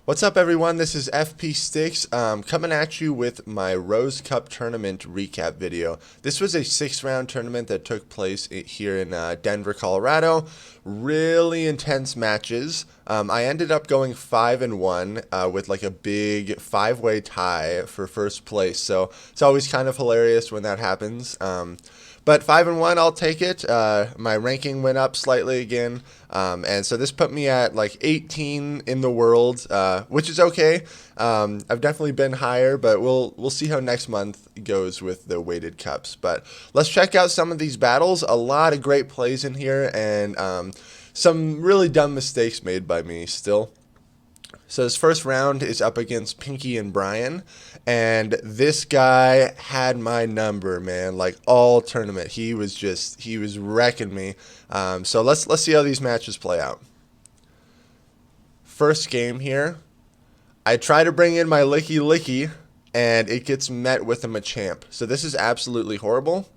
What's up, everyone? This is FP Sticks coming at you with my Rose Cup tournament recap video. This was a 6-round tournament that took place here in Denver, Colorado. Really intense matches. I ended up going 5-1 with like a big 5-way tie for first place. So it's always kind of hilarious when that happens. But 5-1, I'll take it. My ranking went up slightly again, and so this put me at like 18 in the world, which is okay. I've definitely been higher, but we'll see how next month goes with the weighted cups. But let's check out some of these battles. A lot of great plays in here, and some really dumb mistakes made by me still. So this first round is up against Pinky and Brian, and this guy had my number, man. Like all tournament, he was wrecking me. So let's see how these matches play out. First game here, I try to bring in my Licky Licky, and it gets met with a Machamp. So this is absolutely horrible.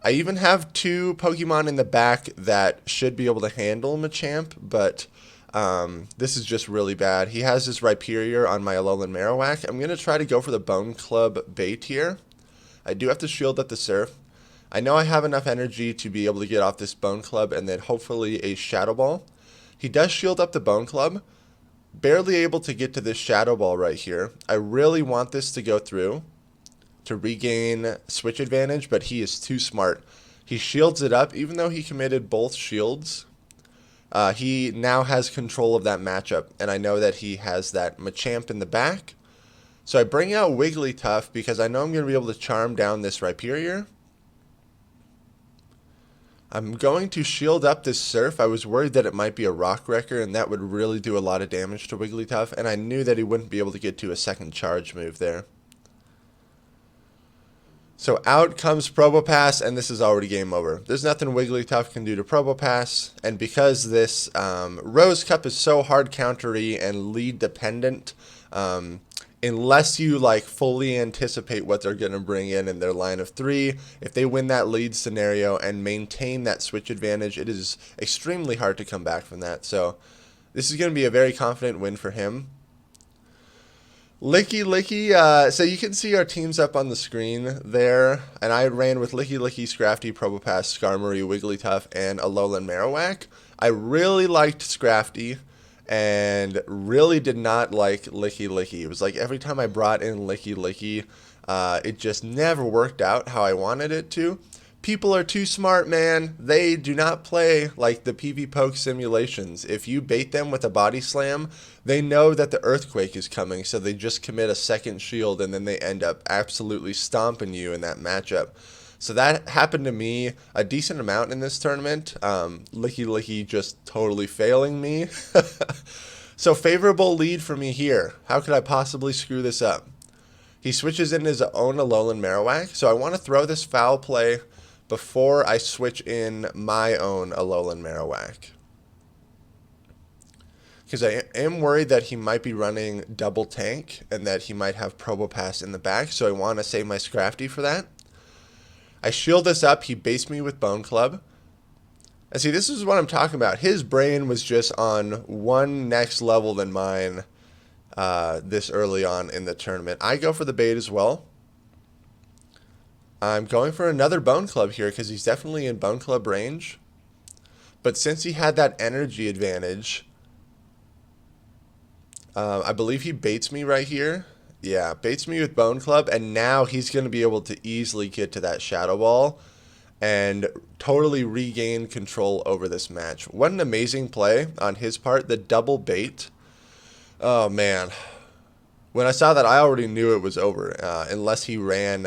I even have 2 Pokemon in the back that should be able to handle Machamp, but this is just really bad. He has his Rhyperior on my Alolan Marowak. I'm going to try to go for the Bone Club bait here. I do have to shield up the Surf. I know I have enough energy to be able to get off this Bone Club and then hopefully a Shadow Ball. He does shield up the Bone Club. Barely able to get to this Shadow Ball right here. I really want this to go through to regain switch advantage, but he is too smart. He shields it up even though he committed both shields. He now has control of that matchup, and I know that he has that Machamp in the back. So I bring out Wigglytuff because I know I'm going to be able to charm down this Rhyperior. I'm going to shield up this Surf. I was worried that it might be a Rock Wrecker, and that would really do a lot of damage to Wigglytuff, and I knew that he wouldn't be able to get to a second charge move there. So out comes Probopass, and this is already game over. There's nothing Wigglytuff can do to Probopass, and because this Rose Cup is so hard countery and lead dependent, unless you like fully anticipate what they're going to bring in their line of 3, if they win that lead scenario and maintain that switch advantage, it is extremely hard to come back from that. So this is going to be a very confident win for him. Licky Licky, so you can see our teams up on the screen there, and I ran with Licky Licky, Scrafty, Probopass, Skarmory, Wigglytuff, and Alolan Marowak. I really liked Scrafty, and really did not like Licky Licky. It was like every time I brought in Licky Licky, it just never worked out how I wanted it to. People are too smart, man. They do not play like the PvP simulations. If you bait them with a body slam, they know that the earthquake is coming, so they just commit a second shield, and then they end up absolutely stomping you in that matchup. So that happened to me a decent amount in this tournament. Licky Licky just totally failing me. So favorable lead for me here. How could I possibly screw this up? He switches in his own Alolan Marowak, so I want to throw this foul play before I switch in my own Alolan Marowak. Because I am worried that he might be running double tank and that he might have Probopass in the back, so I want to save my Scrafty for that. I shield this up, he baits me with Bone Club. And see, this is what I'm talking about. His brain was just on one next level than mine this early on in the tournament. I go for the bait as well. I'm going for another Bone Club here because he's definitely in Bone Club range. But since he had that energy advantage, I believe he baits me right here. Yeah, baits me with Bone Club, and now he's going to be able to easily get to that Shadow Ball and totally regain control over this match. What an amazing play on his part, the double bait. Oh, man. When I saw that, I already knew it was over, unless he ran...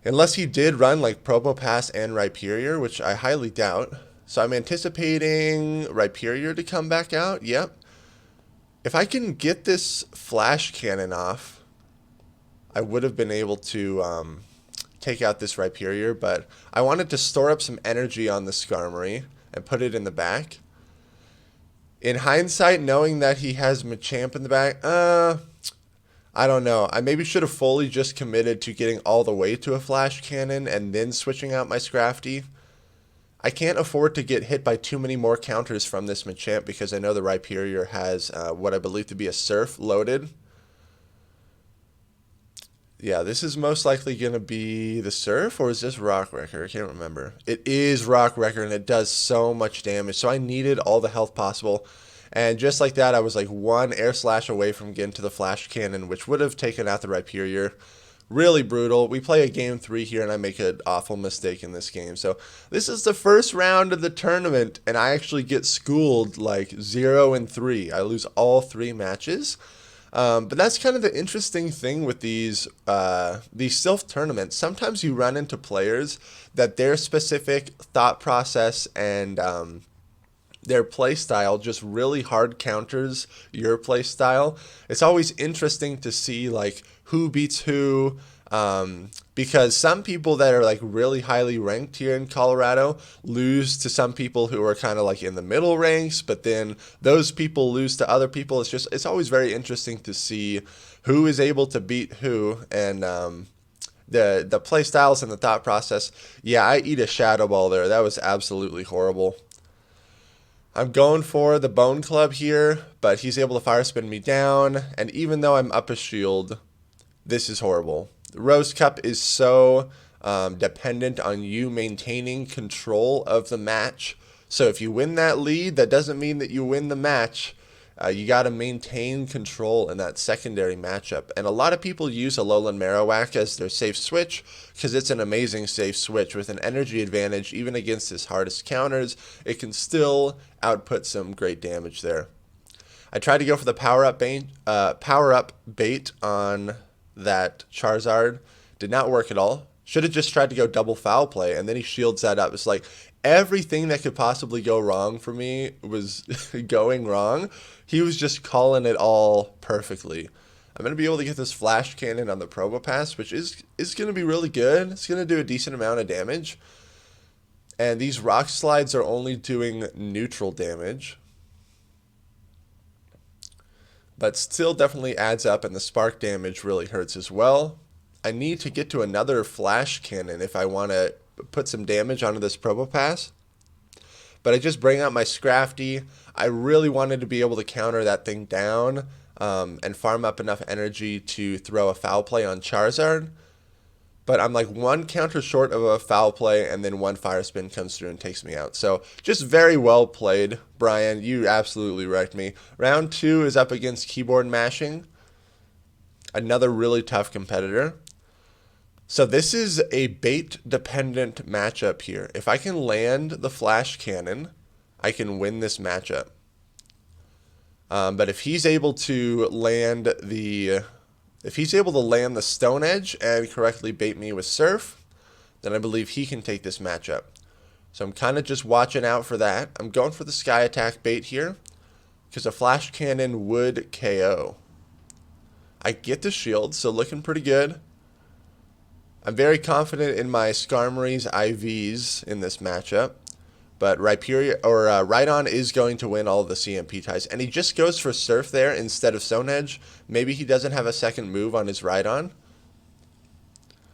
Unless he did run like Probopass and Rhyperior, which I highly doubt. So I'm anticipating Rhyperior to come back out. Yep. If I can get this Flash Cannon off, I would have been able to take out this Rhyperior, but I wanted to store up some energy on the Skarmory and put it in the back. In hindsight, knowing that he has Machamp in the back, I don't know. I maybe should have fully just committed to getting all the way to a Flash Cannon and then switching out my Scrafty. I can't afford to get hit by too many more counters from this Machamp because I know the Rhyperior has what I believe to be a Surf loaded. Yeah, this is most likely going to be the Surf, or is this Rock Wrecker? I can't remember. It is Rock Wrecker, and it does so much damage. So I needed all the health possible. And just like that, I was like one Air Slash away from getting to the Flash Cannon, which would have taken out the Rhyperior. Really brutal. We play a game 3 here, and I make an awful mistake in this game. So this is the first round of the tournament, and I actually get schooled like 0-3. I lose all 3 matches. But that's kind of the interesting thing with these Silph tournaments. Sometimes you run into players that their specific thought process and their play style just really hard counters your play style. It's always interesting to see like who beats who, because some people that are like really highly ranked here in Colorado lose to some people who are kind of like in the middle ranks, but then those people lose to other people. It's always very interesting to see who is able to beat who, and the play styles and the thought process. Yeah, I eat a Shadow Ball there. That was absolutely horrible. I'm going for the Bone Club here, but he's able to Fire Spin me down, and even though I'm up a shield, this is horrible. Rose Cup is so dependent on you maintaining control of the match. So if you win that lead, that doesn't mean that you win the match. You got to maintain control in that secondary matchup. And a lot of people use Alolan Marowak as their safe switch because it's an amazing safe switch with an energy advantage. Even against his hardest counters, it can still output some great damage there. I tried to go for the power-up bait on that Charizard. Did not work at all. Should have just tried to go double foul play, and then he shields that up. It's like everything that could possibly go wrong for me was going wrong. He was just calling it all perfectly. I'm going to be able to get this Flash Cannon on the Probopass, which is going to be really good. It's going to do a decent amount of damage. And these Rock Slides are only doing neutral damage, but still definitely adds up, and the spark damage really hurts as well. I need to get to another Flash Cannon if I want to put some damage onto this Probopass. But I just bring out my Scrafty. I really wanted to be able to counter that thing down and farm up enough energy to throw a foul play on Charizard. But I'm like one counter short of a foul play, and then one Fire Spin comes through and takes me out. So just very well played, Brian. You absolutely wrecked me. Round 2 is up against Keyboard Mashing, another really tough competitor. So this is a bait-dependent matchup here. If I can land the Flash Cannon, I can win this matchup. But if he's able to land the Stone Edge and correctly bait me with Surf, then I believe he can take this matchup. So I'm kind of just watching out for that. I'm going for the Sky Attack bait here because a Flash Cannon would KO. I get the shield, so looking pretty good. I'm very confident in my Skarmory's IVs in this matchup, but Rhydon is going to win all of the CMP ties, and he just goes for Surf there instead of Stone Edge. Maybe he doesn't have a second move on his Rhydon.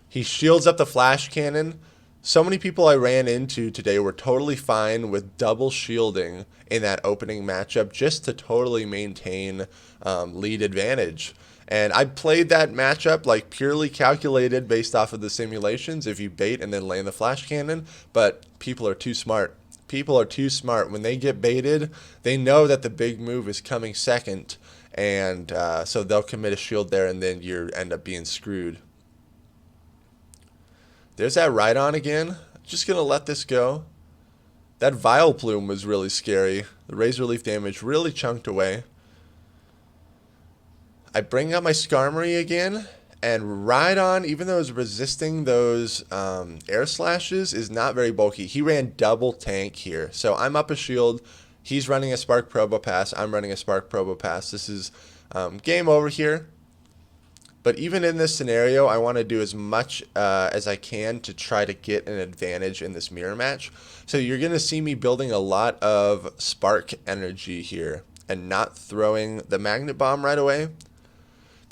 He shields up the Flash Cannon. So many people I ran into today were totally fine with double shielding in that opening matchup just to totally maintain lead advantage. And I played that matchup like purely calculated based off of the simulations if you bait and then land the Flash Cannon, but people are too smart. People are too smart. When they get baited, they know that the big move is coming second, and so they'll commit a shield there, and then you end up being screwed. There's that Rhydon again. Just going to let this go. That Vileplume was really scary. The Razor Leaf damage really chunked away. I bring out my Skarmory again, and Rhydon, even though it's resisting those air slashes, is not very bulky. He ran double tank here. So I'm up a shield. He's running a Spark Probopass. I'm running a Spark Probopass. This is game over here. But even in this scenario, I want to do as much as I can to try to get an advantage in this mirror match. So you're going to see me building a lot of Spark energy here and not throwing the Magnet Bomb right away.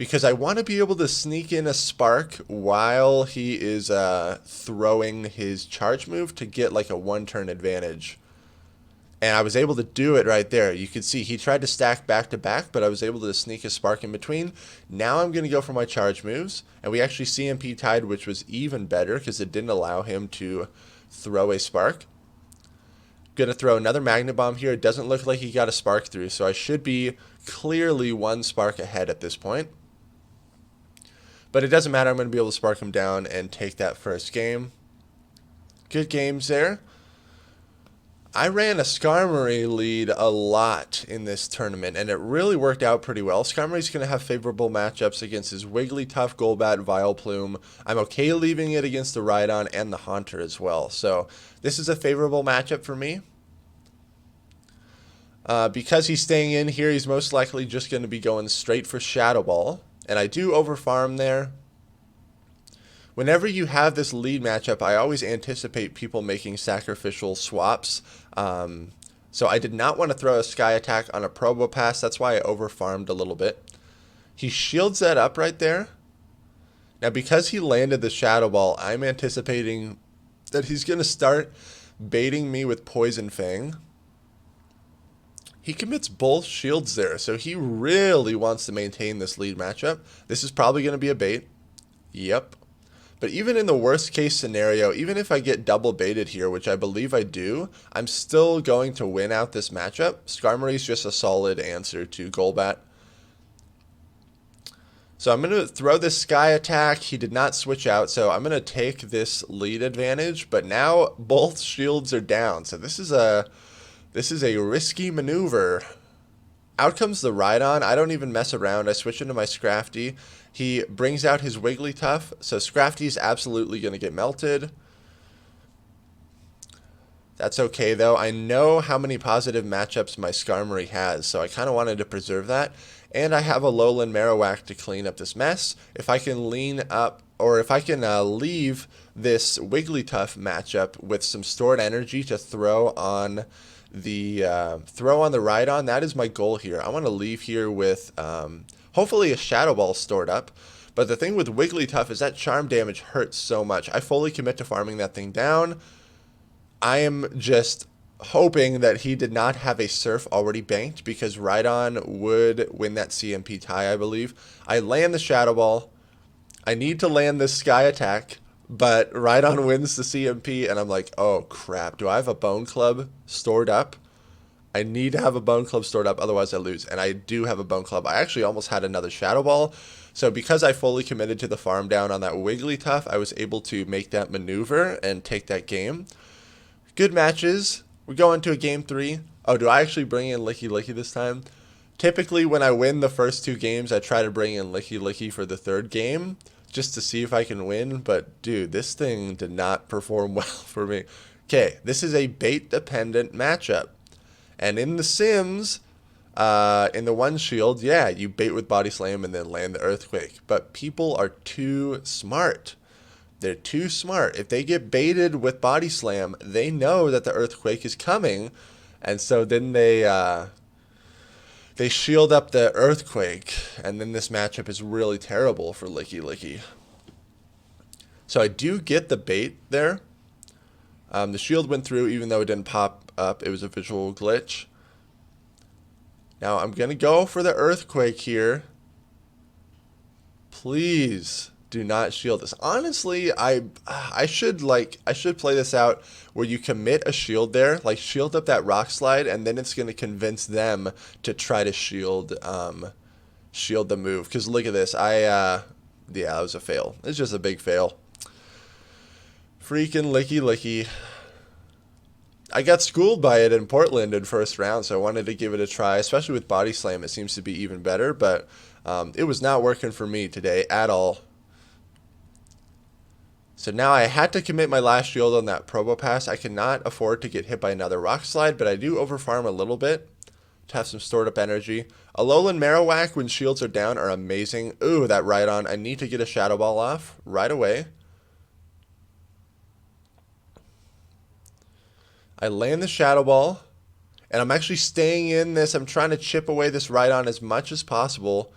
because I want to be able to sneak in a spark while he is throwing his charge move to get like a 1-turn advantage. And I was able to do it right there. You can see he tried to stack back to back, but I was able to sneak a spark in between. Now I'm going to go for my charge moves. And we actually CMP tied, which was even better because it didn't allow him to throw a spark. Going to throw another Magnet Bomb here. It doesn't look like he got a spark through, so I should be clearly 1 spark ahead at this point. But it doesn't matter. I'm going to be able to spark him down and take that first game. Good games there. I ran a Skarmory lead a lot in this tournament, and it really worked out pretty well. Skarmory's going to have favorable matchups against his Wigglytuff, Golbat, Vileplume. I'm okay leaving it against the Rhydon and the Haunter as well. So this is a favorable matchup for me. Because he's staying in here, he's most likely just going to be going straight for Shadow Ball. And I do overfarm there. Whenever you have this lead matchup, I always anticipate people making sacrificial swaps. So I did not want to throw a Sky Attack on a Probopass. That's why I overfarmed a little bit. He shields that up right there. Now, because he landed the Shadow Ball, I'm anticipating that he's going to start baiting me with Poison Fang. He commits both shields there, so he really wants to maintain this lead matchup. This is probably going to be a bait. Yep. But even in the worst case scenario, even if I get double baited here, which I believe I do, I'm still going to win out this matchup. Skarmory's just a solid answer to Golbat. So I'm going to throw this Sky Attack. He did not switch out, so I'm going to take this lead advantage. But now both shields are down, so this is a risky maneuver. Out comes the Rhydon. I don't even mess around. I switch into my Scrafty. He brings out his Wigglytuff, so Scrafty's absolutely going to get melted. That's okay, though. I know how many positive matchups my Skarmory has, so I kind of wanted to preserve that. And I have a Lowland Marowak to clean up this mess. If I can lean up, or if I can leave this Wigglytuff matchup with some stored energy to throw on the Rhydon, that is my goal here. I want to leave here with hopefully a Shadow Ball stored up. But the thing with Wigglytuff is that charm damage hurts so much. I fully commit to farming that thing down. I am just hoping that he did not have a Surf already banked, because Rhydon would win that CMP tie, I believe. I land the Shadow Ball. I need to land this Sky Attack, but Rhydon wins the CMP, and I'm like, oh crap, do I have a Bone Club stored up? I need to have a Bone Club stored up, otherwise I lose. And I do have a Bone Club. I actually almost had another Shadow Ball. So because I fully committed to the farm down on that Wigglytuff, I was able to make that maneuver and take that game. Good matches. We're going to a game 3. Oh, do I actually bring in Licky Licky this time? Typically when I win the first 2 games, I try to bring in Licky Licky for the 3rd game, just to see if I can win. But dude, this thing did not perform well for me. Okay, this is a bait-dependent matchup. And in the Sims, in the one shield, yeah, you bait with Body Slam and then land the Earthquake. But people are too smart. They're too smart. If they get baited with Body Slam, they know that the Earthquake is coming. And so then they shield up the Earthquake. And then this matchup is really terrible for Licky Licky. So I do get the bait there. The shield went through even though it didn't pop up. It was a visual glitch. Now I'm going to go for the Earthquake here. Please do not shield this. Honestly, I should play this out where you commit a shield there, like shield up that Rock Slide, and then it's going to convince them to try to shield the move. Because look at this. Yeah, that was a fail. It's just a big fail. Freaking Licky Licky. I got schooled by it in Portland in first round, so I wanted to give it a try, especially with Body Slam. It seems to be even better, but it was not working for me today at all. So now I had to commit my last shield on that Probopass. I cannot afford to get hit by another Rock Slide, but I do overfarm a little bit to have some stored up energy. Alolan Marowak, when shields are down, are amazing. Ooh, that Rhydon. I need to get a Shadow Ball off right away. I land the Shadow Ball, and I'm actually staying in this. I'm trying to chip away this Rhydon as much as possible.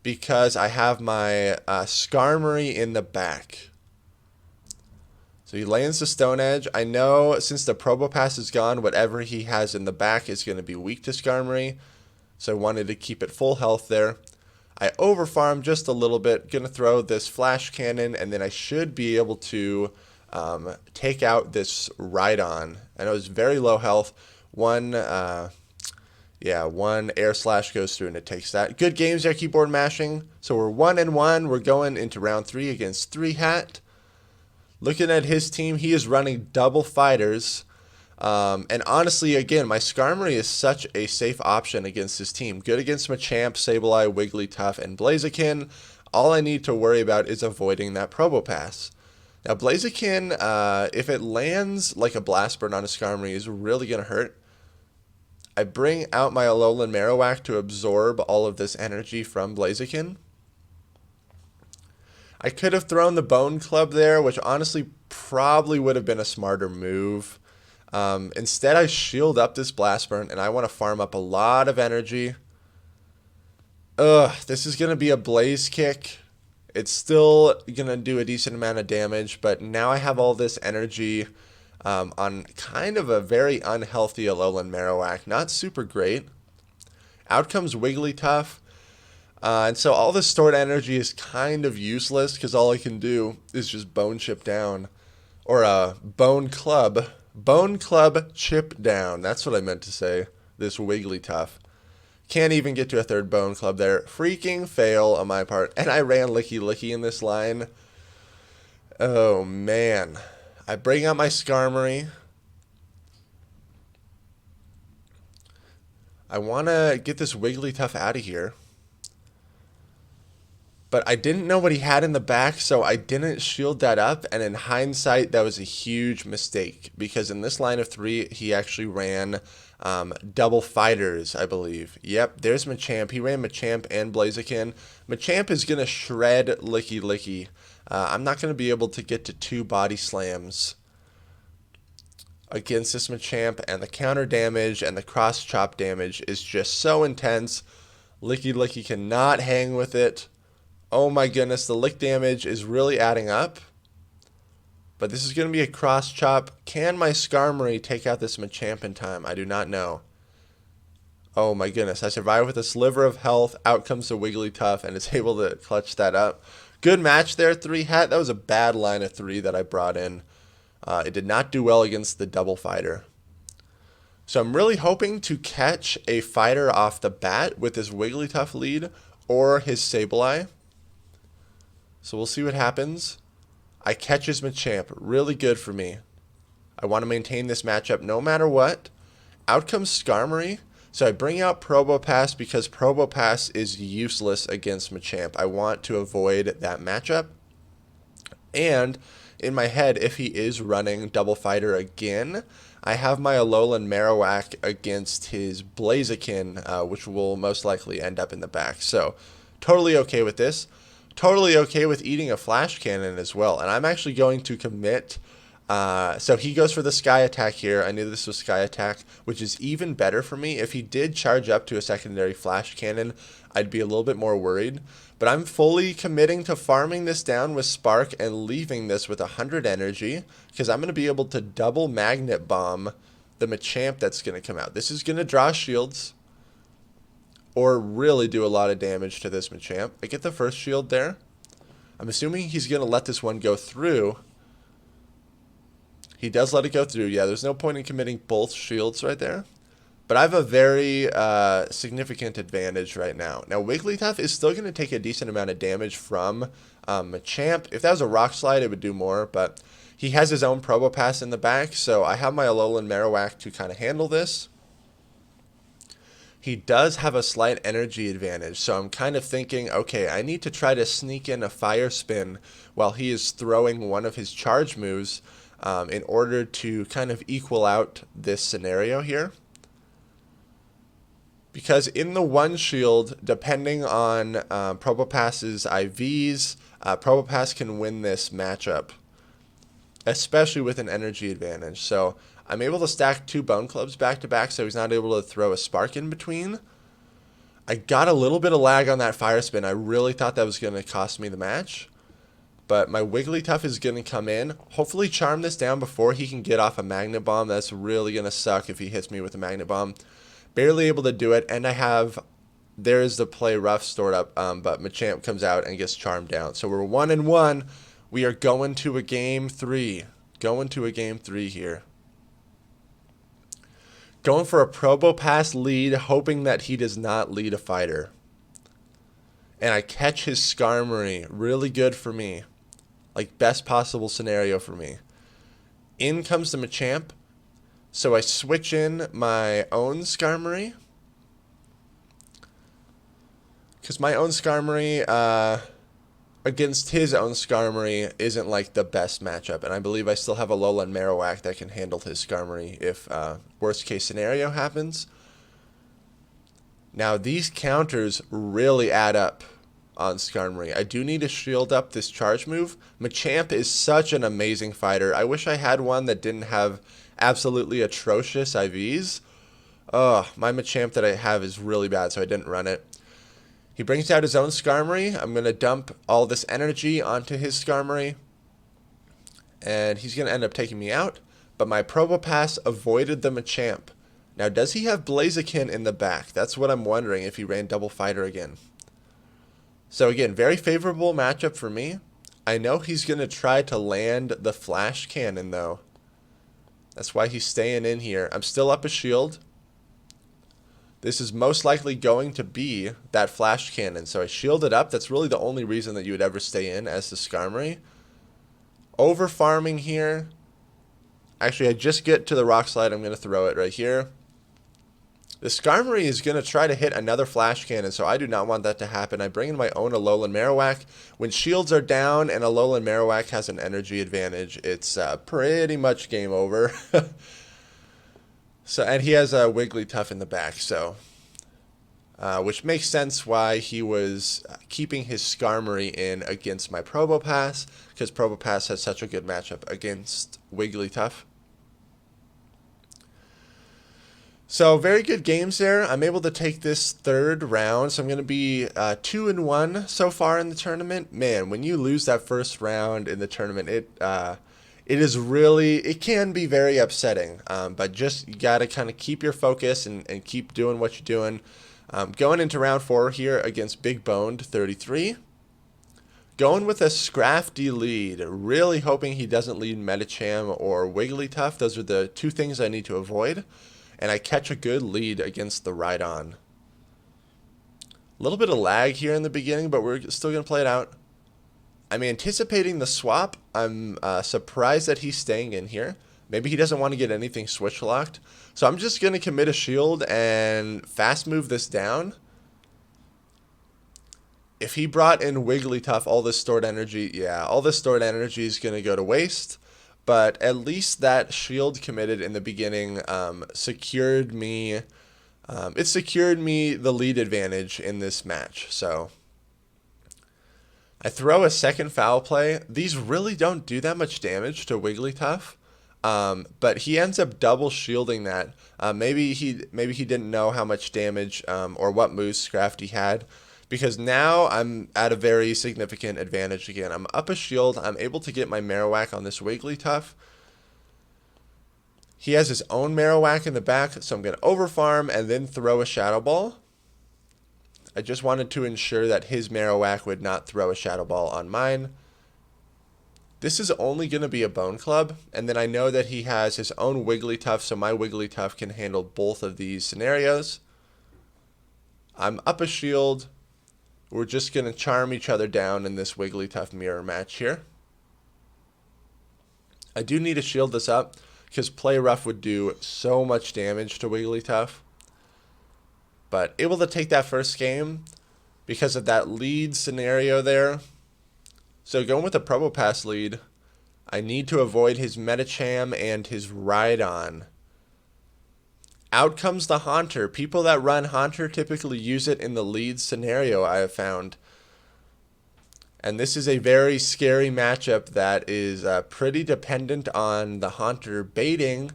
because I have my Skarmory in the back. So he lands the Stone Edge. I know since the Probopass is gone, whatever he has in the back is going to be weak to Skarmory. So I wanted to keep it full health there. I overfarmed just a little bit. Going to throw this Flash Cannon, and then I should be able to take out this Rhydon. I know it's very low health. One Air Slash goes through and it takes that. Good games there, keyboard mashing. So we're 1-1. We're going into round 3 against 3-Hat. Looking at his team, he is running double fighters. And honestly, again, my Skarmory is such a safe option against his team. Good against Machamp, Sableye, Wigglytuff, and Blaziken. All I need to worry about is avoiding that Probopass. Now, Blaziken, if it lands like a Blast Burn on a Skarmory, is really going to hurt. I bring out my Alolan Marowak to absorb all of this energy from Blaziken. I could have thrown the Bone Club there, which honestly probably would have been a smarter move. Instead, I shield up this Blast Burn, and I want to farm up a lot of energy. This is going to be a Blaze Kick. It's still going to do a decent amount of damage, but now I have all this energy on kind of a very unhealthy Alolan Marowak. Not super great. Out comes Wigglytuff. And so all this stored energy is kind of useless because all I can do is just Bone Chip down. Or Bone Club. Bone Club Chip down. That's what I meant to say. This Wigglytuff. Can't even get to a third Bone Club there. Freaking fail on my part. And I ran Licky Licky in this line. Oh, man. I bring out my Skarmory. I want to get this Wigglytuff out of here. But I didn't know what he had in the back, so I didn't shield that up. And in hindsight, that was a huge mistake. Because in this line of 3, he actually ran double fighters, I believe. Yep, there's Machamp. He ran Machamp and Blaziken. Machamp is going to shred Licky Licky. I'm not going to be able to get to 2 body slams against this Machamp. And the counter damage and the cross chop damage is just so intense. Licky Licky cannot hang with it. Oh my goodness, the lick damage is really adding up. But this is going to be a cross chop. Can my Skarmory take out this Machamp in time? I do not know. Oh my goodness, I survived with a sliver of health. Out comes the Wigglytuff and is able to clutch that up. Good match there, 3-Hat. That was a bad line of 3 that I brought in. It did not do well against the double fighter. So I'm really hoping to catch a fighter off the bat with this Wigglytuff lead or his Sableye. So we'll see what happens. I catch his Machamp. Really good for me. I want to maintain this matchup no matter what. Out comes Skarmory. So I bring out Probopass because Probopass is useless against Machamp. I want to avoid that matchup. And in my head, if he is running double fighter again, I have my Alolan Marowak against his Blaziken, which will most likely end up in the back. So totally okay with this. Totally okay with eating a Flash Cannon as well. And I'm actually going to commit. So he goes for the Sky Attack here. I knew this was Sky Attack, which is even better for me. If he did charge up to a secondary Flash Cannon, I'd be a little bit more worried. But I'm fully committing to farming this down with Spark and leaving this with 100 energy. Because I'm going to be able to double Magnet Bomb the Machamp that's going to come out. This is going to draw shields. Or really do a lot of damage to this Machamp. I get the first shield there. I'm assuming he's going to let this one go through. He does let it go through. Yeah, there's no point in committing both shields right there. But I have a very significant advantage right now. Now, Wigglytuff is still going to take a decent amount of damage from Machamp. If that was a Rock Slide, it would do more. But he has his own Probopass in the back. So I have my Alolan Marowak to kind of handle this. He does have a slight energy advantage, so I'm kind of thinking, okay, I need to try to sneak in a Fire Spin while he is throwing one of his charge moves in order to kind of equal out this scenario here. Because in the one shield, depending on Probopass's IVs, Probopass can win this matchup, especially with an energy advantage. So I'm able to stack 2 Bone Clubs back to back, so he's not able to throw a Spark in between. I got a little bit of lag on that fire spin. I really thought that was going to cost me the match. But my Wigglytuff is going to come in. Hopefully charm this down before he can get off a Magnet Bomb. That's really going to suck if he hits me with a Magnet Bomb. Barely able to do it. And I have... There's the play rough stored up. But Machamp comes out and gets charmed down. So we're 1-1. We are going to a game 3. Going to a game 3 here. Going for a Probopass lead, hoping that he does not lead a fighter. And I catch his Skarmory. Really good for me. Like, best possible scenario for me. In comes the Machamp. So I switch in my own Skarmory. Because my own Skarmory against his own Skarmory isn't like the best matchup. And I believe I still have a Alolan Marowak that can handle his Skarmory if worst case scenario happens. Now these counters really add up on Skarmory. I do need to shield up this charge move. Machamp is such an amazing fighter. I wish I had one that didn't have absolutely atrocious IVs. Oh, my Machamp that I have is really bad, so I didn't run it. He brings out his own Skarmory. I'm going to dump all this energy onto his Skarmory. And he's going to end up taking me out. But my Probopass avoided the Machamp. Now, does he have Blaziken in the back? That's what I'm wondering if he ran Double Fighter again. So again, very favorable matchup for me. I know he's going to try to land the Flash Cannon, though. That's why he's staying in here. I'm still up a shield. This is most likely going to be that Flash Cannon. So I shielded up. That's really the only reason that you would ever stay in as the Skarmory. Over farming here. Actually, I just get to the Rock Slide. I'm going to throw it right here. The Skarmory is going to try to hit another Flash Cannon, so I do not want that to happen. I bring in my own Alolan Marowak. When shields are down and Alolan Marowak has an energy advantage, it's pretty much game over. So, and he has a Wigglytuff in the back, so which makes sense why he was keeping his Skarmory in against my Probopass, because Probopass has such a good matchup against Wigglytuff. So very good games there. I'm able to take this third round, so I'm going to be 2-1 so far in the tournament. Man, when you lose that first round in the tournament, it can be very upsetting, but just you got to kind of keep your focus and keep doing what you're doing. Going into round 4 here against Big Boned 33. Going with a Scrafty lead, really hoping he doesn't lead Medicham or Wigglytuff. Those are the two things I need to avoid. And I catch a good lead against the Rhydon. A little bit of lag here in the beginning, but we're still going to play it out. I'm anticipating the swap. I'm surprised that he's staying in here. Maybe he doesn't want to get anything switch locked. So I'm just going to commit a shield and fast move this down. If he brought in Wigglytuff, all this stored energy, all this stored energy is going to go to waste. But at least that shield committed in the beginning secured me. It secured me the lead advantage in this match. So I throw a second foul play. These really don't do that much damage to Wigglytuff. But he ends up double shielding that. Maybe he didn't know how much damage or what moves Scrafty had. Because now I'm at a very significant advantage again. I'm up a shield. I'm able to get my Marowak on this Wigglytuff. He has his own Marowak in the back, so I'm going to overfarm and then throw a Shadow Ball. I just wanted to ensure that his Marowak would not throw a Shadow Ball on mine. This is only going to be a Bone Club, and then I know that he has his own Wigglytuff, so my Wigglytuff can handle both of these scenarios. I'm up a shield. We're just going to charm each other down in this Wigglytuff mirror match here. I do need to shield this up because Play Rough would do so much damage to Wigglytuff. But able to take that first game because of that lead scenario there. So going with a Probopass lead, I need to avoid his Medicham and his Rhydon. Out comes the Haunter. People that run Haunter typically use it in the lead scenario, I have found. And this is a very scary matchup that is pretty dependent on the Haunter baiting.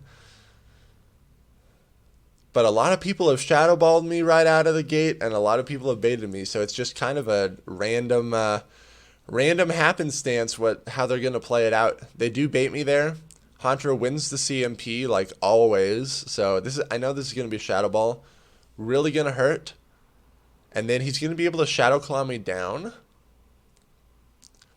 But a lot of people have shadow balled me right out of the gate, and a lot of people have baited me. So it's just kind of a random happenstance how they're gonna play it out. They do bait me there. Haunter wins the CMP like always. So I know this is gonna be a shadow ball, really gonna hurt. And then he's gonna be able to shadow claw me down.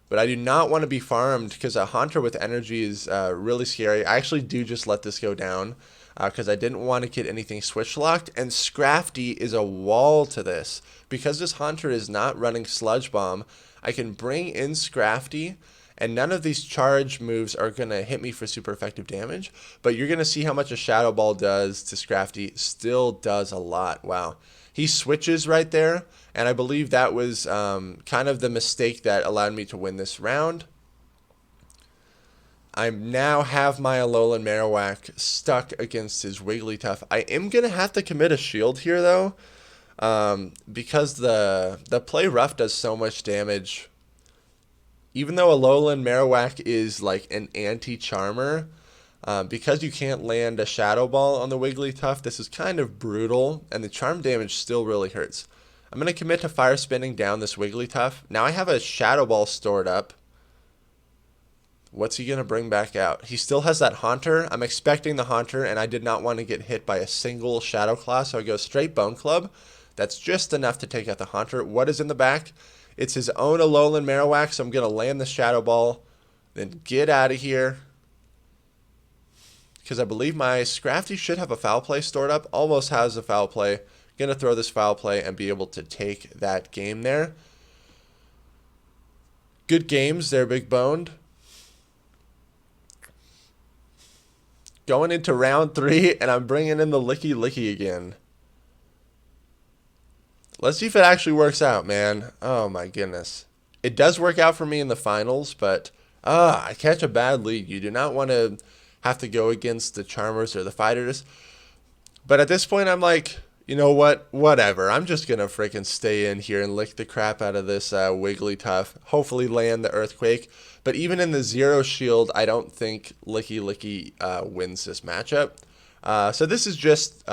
But I do not want to be farmed because a Haunter with energy is really scary. I actually do just let this go down because I didn't want to get anything switch locked. And Scrafty is a wall to this. Because this Haunter is not running Sludge Bomb, I can bring in Scrafty, and none of these charge moves are going to hit me for super effective damage. But you're going to see how much a Shadow Ball does to Scrafty. Still does a lot. Wow. He switches right there, and I believe that was kind of the mistake that allowed me to win this round. I now have my Alolan Marowak stuck against his Wigglytuff. I am going to have to commit a shield here, though, because the play rough does so much damage. Even though Alolan Marowak is like an anti-charmer, because you can't land a Shadow Ball on the Wigglytuff, this is kind of brutal, and the charm damage still really hurts. I'm going to commit to Fire Spinning down this Wigglytuff. Now I have a Shadow Ball stored up. What's he going to bring back out? He still has that Haunter. I'm expecting the Haunter, and I did not want to get hit by a single Shadow Claw, so I go straight Bone Club. That's just enough to take out the Haunter. What is in the back? It's his own Alolan Marowak, so I'm going to land the Shadow Ball, then get out of here. Because I believe my Scrafty should have a Foul Play stored up. Almost has a Foul Play. Going to throw this Foul Play and be able to take that game there. Good games there, Big Boned. Going into round 3, and I'm bringing in the Licky Licky again. Let's see if it actually works out, man. Oh, my goodness. It does work out for me in the finals, but I catch a bad lead. You do not want to have to go against the Charmers or the Fighters. But at this point, I'm like, you know what? Whatever. I'm just going to freaking stay in here and lick the crap out of this Wigglytuff. Hopefully land the Earthquake. But even in the Zero Shield, I don't think Licky Licky wins this matchup. So this is just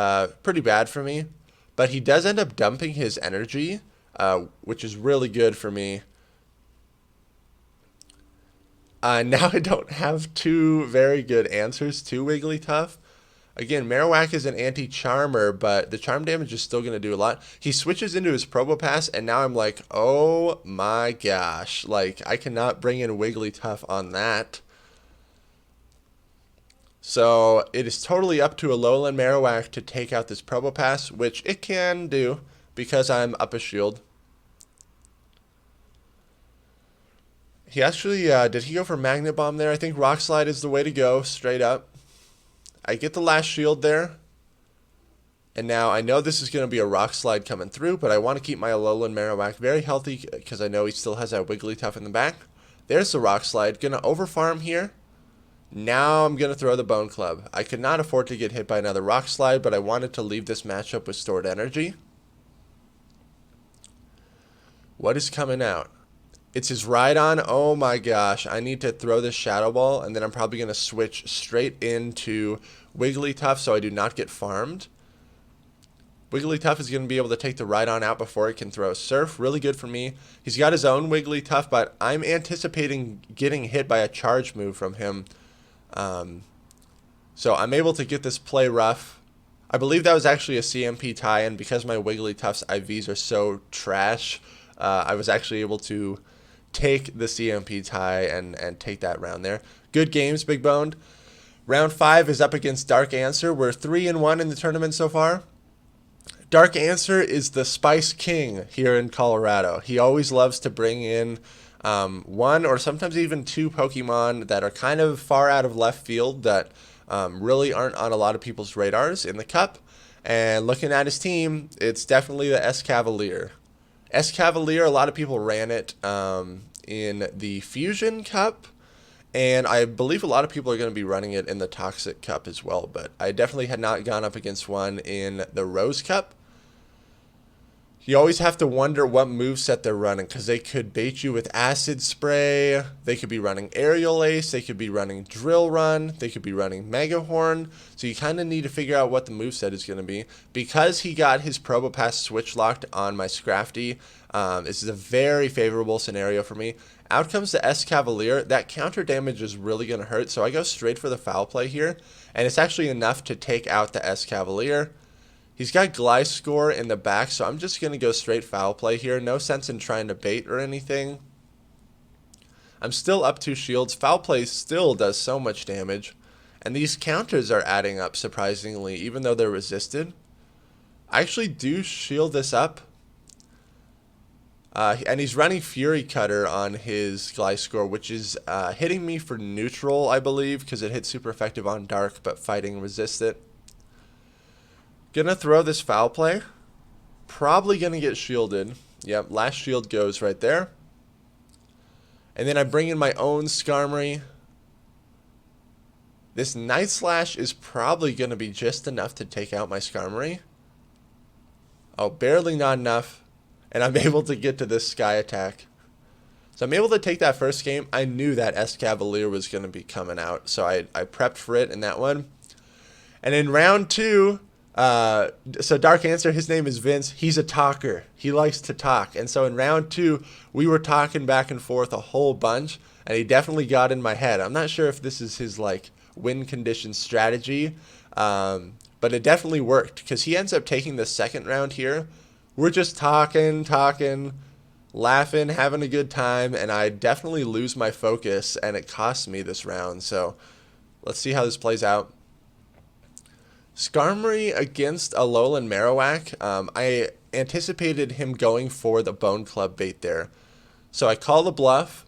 pretty bad for me. But he does end up dumping his energy, which is really good for me. Now I don't have two very good answers to Wigglytuff. Again, Marowak is an anti-charmer, but the charm damage is still going to do a lot. He switches into his Probopass, and now I'm like, oh my gosh. Like, I cannot bring in Wigglytuff on that. So it is totally up to Alolan Marowak to take out this Probopass, which it can do because I'm up a shield. He actually, did he go for Magnet Bomb there? I think Rock Slide is the way to go, straight up. I get the last shield there. And now I know this is going to be a Rock Slide coming through, but I want to keep my Alolan Marowak very healthy because I know he still has that Wigglytuff in the back. There's the Rock Slide. Going to overfarm here. Now I'm going to throw the Bone Club. I could not afford to get hit by another Rock Slide, but I wanted to leave this matchup with stored energy. What is coming out? It's his Rhydon. Oh my gosh. I need to throw this Shadow Ball, and then I'm probably going to switch straight into Wigglytuff so I do not get farmed. Wigglytuff is going to be able to take the Rhydon out before it can throw Surf. Really good for me. He's got his own Wigglytuff, but I'm anticipating getting hit by a charge move from him. So I'm able to get this play rough. I believe that was actually a CMP tie, and because my Wigglytuff's IVs are so trash, I was actually able to take the CMP tie and take that round there. Good games, Big Boned. Round 5 is up against Dark Answer. We're 3-1 in the tournament so far. Dark Answer is the Spice King here in Colorado. He always loves to bring in one or sometimes even two Pokemon that are kind of far out of left field that really aren't on a lot of people's radars in the Cup. And looking at his team, it's definitely the Escavalier. Escavalier, a lot of people ran it in the Fusion Cup, and I believe a lot of people are going to be running it in the Toxic Cup as well, but I definitely had not gone up against one in the Rose Cup. You always have to wonder what moveset they're running, because they could bait you with Acid Spray, they could be running Aerial Ace, they could be running Drill Run, they could be running Mega Horn. So you kind of need to figure out what the moveset is going to be. Because he got his Probopass switch locked on my Scrafty, this is a very favorable scenario for me. Out comes the S-Cavalier. That counter damage is really going to hurt, so I go straight for the foul play here. And it's actually enough to take out the S-Cavalier. He's got Gliscor in the back, so I'm just going to go straight foul play here. No sense in trying to bait or anything. I'm still up 2 shields. Foul play still does so much damage. And these counters are adding up surprisingly, even though they're resisted. I actually do shield this up. And he's running Fury Cutter on his Gliscor, which is hitting me for neutral, I believe, because it hits super effective on Dark, but fighting resists it. Gonna throw this foul play. Probably gonna get shielded. Yep, last shield goes right there. And then I bring in my own Skarmory. This Night Slash is probably gonna be just enough to take out my Skarmory. Oh, barely not enough. And I'm able to get to this Sky Attack. So I'm able to take that first game. I knew that S-Cavalier was gonna be coming out, so I prepped for it in that one. And in round 2, so Dark Answer, his name is Vince. He's a talker. He likes to talk. And so in round 2, we were talking back and forth a whole bunch, and he definitely got in my head. I'm not sure if this is his like win condition strategy, but it definitely worked because he ends up taking the second round here. We're just talking, laughing, having a good time, and I definitely lose my focus, and it costs me this round. So let's see how this plays out. Skarmory against Alolan Marowak. I anticipated him going for the Bone Club bait there. So I call the bluff.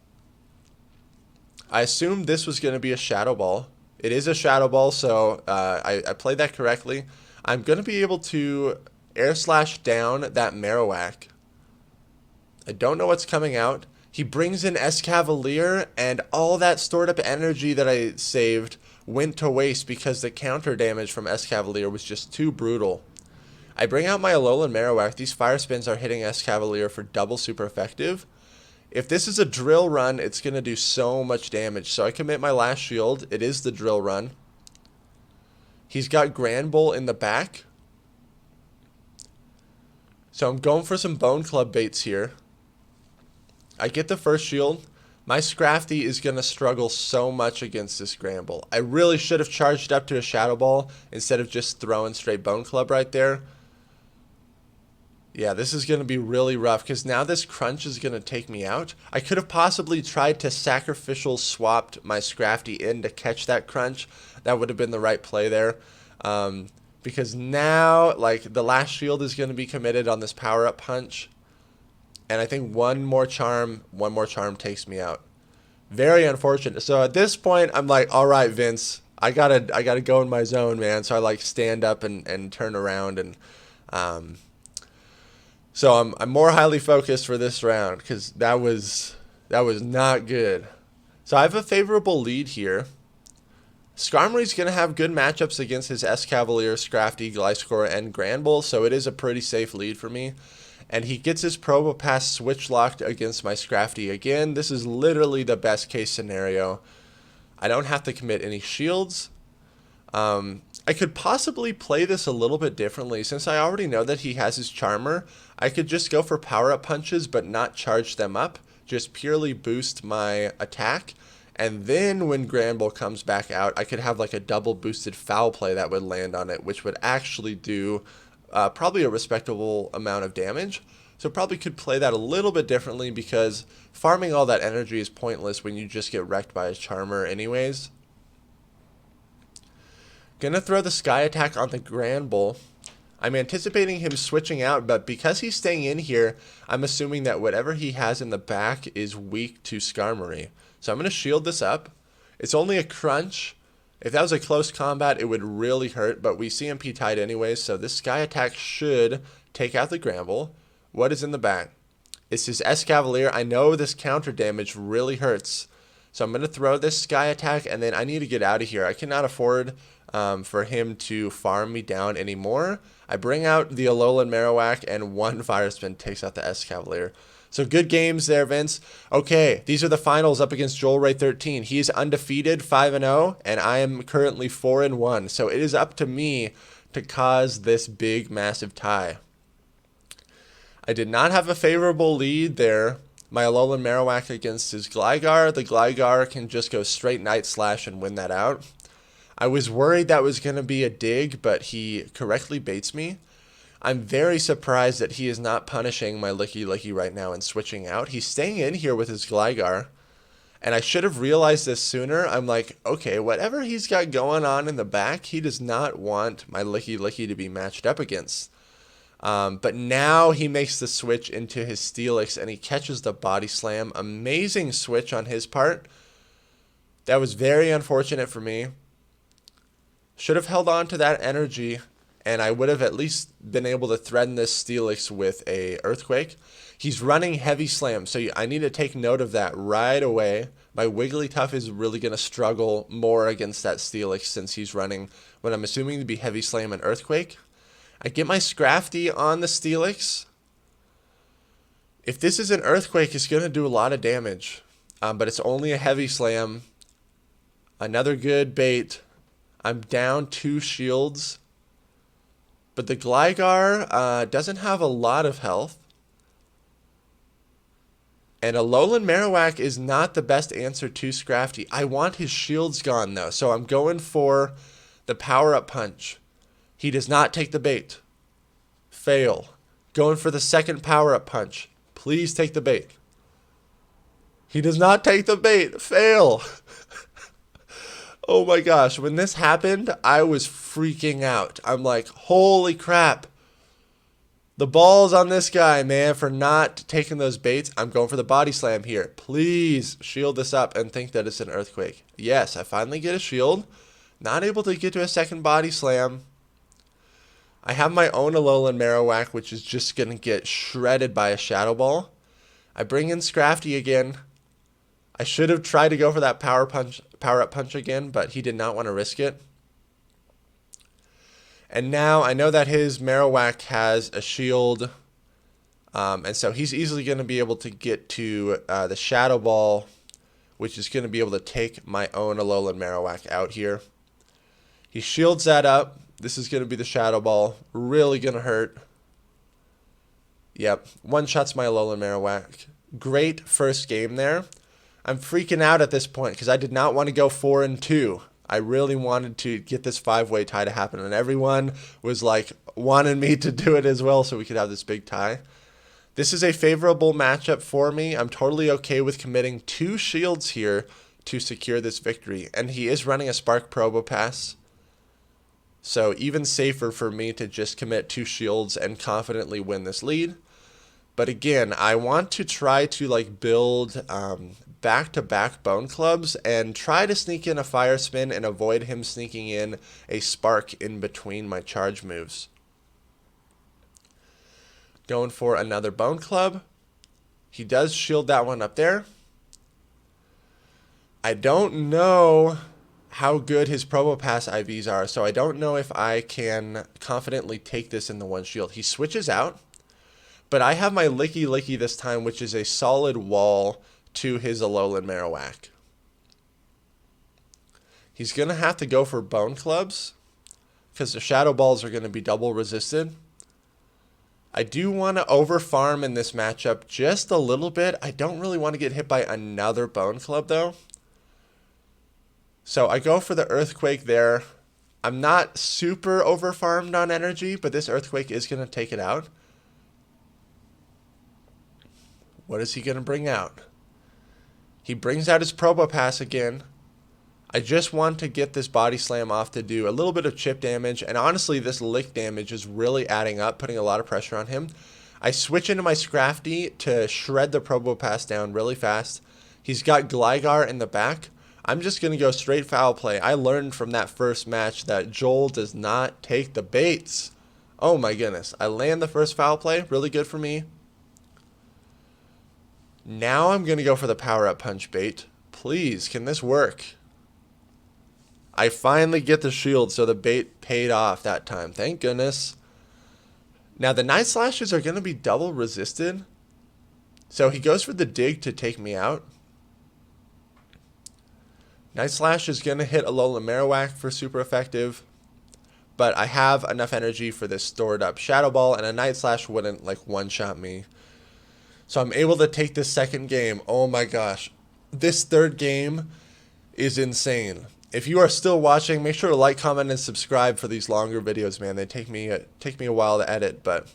I assumed this was going to be a Shadow Ball. It is a Shadow Ball, so I played that correctly. I'm going to be able to Air Slash down that Marowak. I don't know what's coming out. He brings in S-Cavalier, and all that stored up energy that I saved went to waste because the counter damage from S-Cavalier was just too brutal. I bring out my Alolan Marowak. These Fire Spins are hitting S-Cavalier for double super effective. If this is a Drill Run, it's going to do so much damage. So I commit my last shield. It is the Drill Run. He's got Granbull in the back. So I'm going for some Bone Club baits here. I get the first shield. My Scrafty is going to struggle so much against this Granbull. I really should have charged up to a Shadow Ball instead of just throwing straight Bone Club right there. Yeah, this is going to be really rough because now this Crunch is going to take me out. I could have possibly tried to sacrificial swapped my Scrafty in to catch that Crunch. That would have been the right play there. Because now, like, the last shield is going to be committed on this power-up punch. And I think one more charm takes me out. Very unfortunate. So at this point, I'm like, all right, Vince, I gotta go in my zone, man. So I like stand up and turn around, and so I'm more highly focused for this round because that was not good. So I have a favorable lead here. Skarmory's going to have good matchups against his S-Cavalier, Scrafty, Gliscor, and Granbull, so it is a pretty safe lead for me. And he gets his Probopass switch locked against my Scrafty again. This is literally the best case scenario. I don't have to commit any shields. I could possibly play this a little bit differently. Since I already know that he has his Charmer, I could just go for power-up punches but not charge them up. Just purely boost my attack. And then when Granbull comes back out, I could have like a double boosted foul play that would land on it, which would actually do probably a respectable amount of damage. So probably could play that a little bit differently because farming all that energy is pointless when you just get wrecked by a Charmer anyways. Gonna throw the Sky Attack on the Granbull. I'm anticipating him switching out, but because he's staying in here, I'm assuming that whatever he has in the back is weak to Skarmory. So I'm going to shield this up. It's only a Crunch. If that was a close combat, it would really hurt, but we CMP tied anyways, so this Sky Attack should take out the Granbull. What is in the back? It's his S-Cavalier. I know this counter damage really hurts, so I'm going to throw this Sky Attack, and then I need to get out of here. I cannot afford for him to farm me down anymore. I bring out the Alolan Marowak, and one Fire Spin takes out the Escavalier. So good games there, Vince. Okay, these are the finals up against Joel Ray 13. He's undefeated, 5-0, and I am currently 4-1. So it is up to me to cause this big, massive tie. I did not have a favorable lead there. My Alolan Marowak against his Gligar. The Gligar can just go straight Night Slash and win that out. I was worried that was going to be a dig, but he correctly baits me. I'm very surprised that he is not punishing my Licky Licky right now and switching out. He's staying in here with his Gligar. And I should have realized this sooner. I'm like, okay, whatever he's got going on in the back, he does not want my Licky Licky to be matched up against. But now he makes the switch into his Steelix and he catches the Body Slam. Amazing switch on his part. That was very unfortunate for me. Should have held on to that energy, and I would have at least been able to threaten this Steelix with a Earthquake. He's running Heavy Slam, so I need to take note of that right away. My Wigglytuff is really going to struggle more against that Steelix since he's running what I'm assuming to be Heavy Slam and Earthquake. I get my Scrafty on the Steelix. If this is an Earthquake, it's going to do a lot of damage, but it's only a Heavy Slam. Another good bait. I'm down 2 shields. But the Gligar doesn't have a lot of health. And Alolan Marowak is not the best answer to Scrafty. I want his shields gone, though. So I'm going for the Power-Up Punch. He does not take the bait. Fail. Going for the second Power-Up Punch. Please take the bait. He does not take the bait. Fail. Oh my gosh, when this happened, I was freaking out. I'm like, holy crap. The balls on this guy, man, for not taking those baits. I'm going for the Body Slam here. Please shield this up and think that it's an Earthquake. Yes, I finally get a shield. Not able to get to a second Body Slam. I have my own Alolan Marowak, which is just going to get shredded by a Shadow Ball. I bring in Scrafty again. I should have tried to go for that Power-Up Punch again, but he did not want to risk it. And now I know that his Marowak has a shield, and so he's easily going to be able to get to the Shadow Ball, which is going to be able to take my own Alolan Marowak out here. He shields that up. This is going to be the Shadow Ball. Really going to hurt. Yep, one-shots my Alolan Marowak. Great first game there. I'm freaking out at this point because I did not want to go 4-2. I really wanted to get this 5-way tie to happen, and everyone was like wanting me to do it as well so we could have this big tie. This is a favorable matchup for me. I'm totally okay with committing 2 shields here to secure this victory, and he is running a Spark Probopass. So even safer for me to just commit 2 shields and confidently win this lead. But again, I want to try to build back-to-back Bone Clubs and try to sneak in a Fire Spin and avoid him sneaking in a Spark in between my charge moves. Going for another Bone Club. He does shield that one up there. I don't know how good his Probopass IVs are, so I don't know if I can confidently take this in the one shield. He switches out, but I have my Licky Licky this time, which is a solid wall to his Alolan Marowak. He's going to have to go for Bone Clubs because the Shadow Balls are going to be double resisted. I do want to over-farm in this matchup just a little bit. I don't really want to get hit by another Bone Club, though. So I go for the Earthquake there. I'm not super over-farmed on energy, but this Earthquake is going to take it out. What is he going to bring out? He brings out his Probopass again. I just want to get this Body Slam off to do a little bit of chip damage. And honestly, this lick damage is really adding up, putting a lot of pressure on him. I switch into my Scrafty to shred the Probopass down really fast. He's got Gligar in the back. I'm just going to go straight foul play. I learned from that first match that Joel does not take the baits. Oh my goodness. I land the first foul play. Really good for me. Now I'm going to go for the Power-Up Punch bait. Please, can this work? I finally get the shield, so the bait paid off that time. Thank goodness. Now the Night Slashes are going to be double resisted. So he goes for the dig to take me out. Night Slash is going to hit Alolan Marowak for super effective. But I have enough energy for this stored up Shadow Ball, and a Night Slash wouldn't like one-shot me. So I'm able to take this second game. Oh my gosh. This third game is insane. If you are still watching, make sure to like, comment, and subscribe for these longer videos, man. They take me a while to edit, but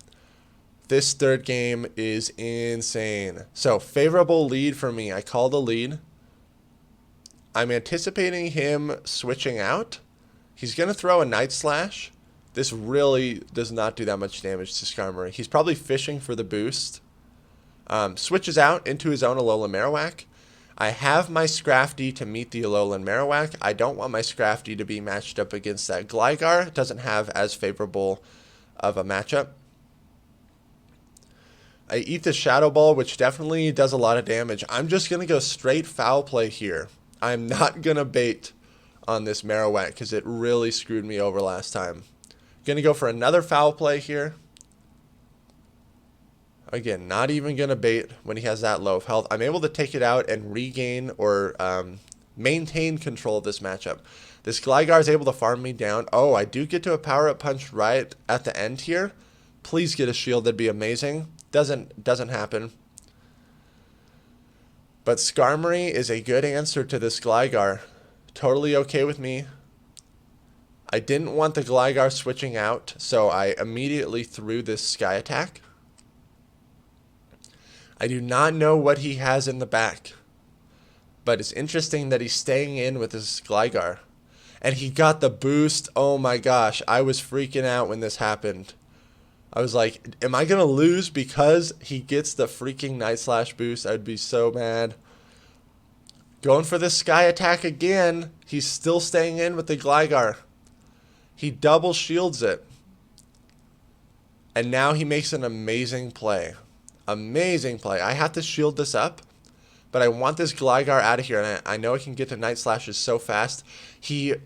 this third game is insane. So favorable lead for me. I call the lead. I'm anticipating him switching out. He's going to throw a Night Slash. This really does not do that much damage to Skarmory. He's probably fishing for the boost. Switches out into his own Alolan Marowak. I have my Scrafty to meet the Alolan Marowak. I don't want my Scrafty to be matched up against that Gligar. It doesn't have as favorable of a matchup. I eat the Shadow Ball, which definitely does a lot of damage. I'm just going to go straight foul play here. I'm not going to bait on this Marowak because it really screwed me over last time. Going to go for another foul play here. Again, not even going to bait when he has that low of health. I'm able to take it out and regain or maintain control of this matchup. This Gligar is able to farm me down. Oh, I do get to a power-up punch right at the end here. Please get a shield. That'd be amazing. Doesn't happen. But Skarmory is a good answer to this Gligar. Totally okay with me. I didn't want the Gligar switching out, so I immediately threw this Sky Attack. I do not know what he has in the back, but it's interesting that he's staying in with his Gligar. And he got the boost. Oh my gosh, I was freaking out when this happened. I was like, am I going to lose because he gets the freaking Night Slash boost? I'd be so mad. Going for the Sky Attack again. He's still staying in with the Gligar. He double shields it. And now he makes an amazing play. Amazing play. I have to shield this up, but I want this Gligar out of here, and I know I can get to Night Slashes so fast.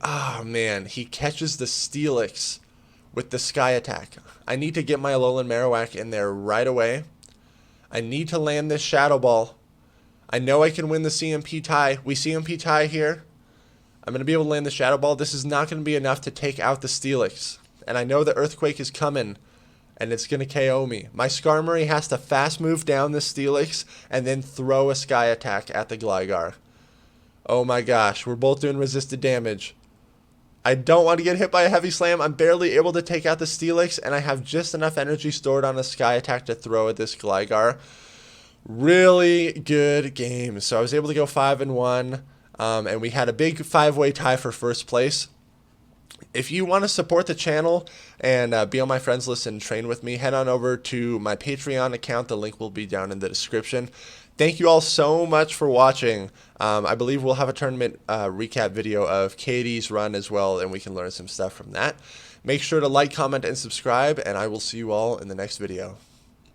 Oh man, he catches the Steelix with the Sky Attack. I need to get my Alolan Marowak in there right away. I need to land this Shadow Ball. I know I can win the CMP tie. We CMP tie here. I'm going to be able to land the Shadow Ball. This is not going to be enough to take out the Steelix. And I know the Earthquake is coming, and it's going to KO me. My Skarmory has to fast move down the Steelix and then throw a Sky Attack at the Gligar. Oh my gosh, we're both doing resisted damage. I don't want to get hit by a Heavy Slam. I'm barely able to take out the Steelix, and I have just enough energy stored on a Sky Attack to throw at this Gligar. Really good game. So I was able to go 5-1, and we had a big 5-way tie for first place. If you want to support the channel and be on my friends list and train with me, head on over to my Patreon account. The link will be down in the description. Thank you all so much for watching. I believe we'll have a tournament recap video of Katie's run as well, and we can learn some stuff from that. Make sure to like, comment, and subscribe, and I will see you all in the next video.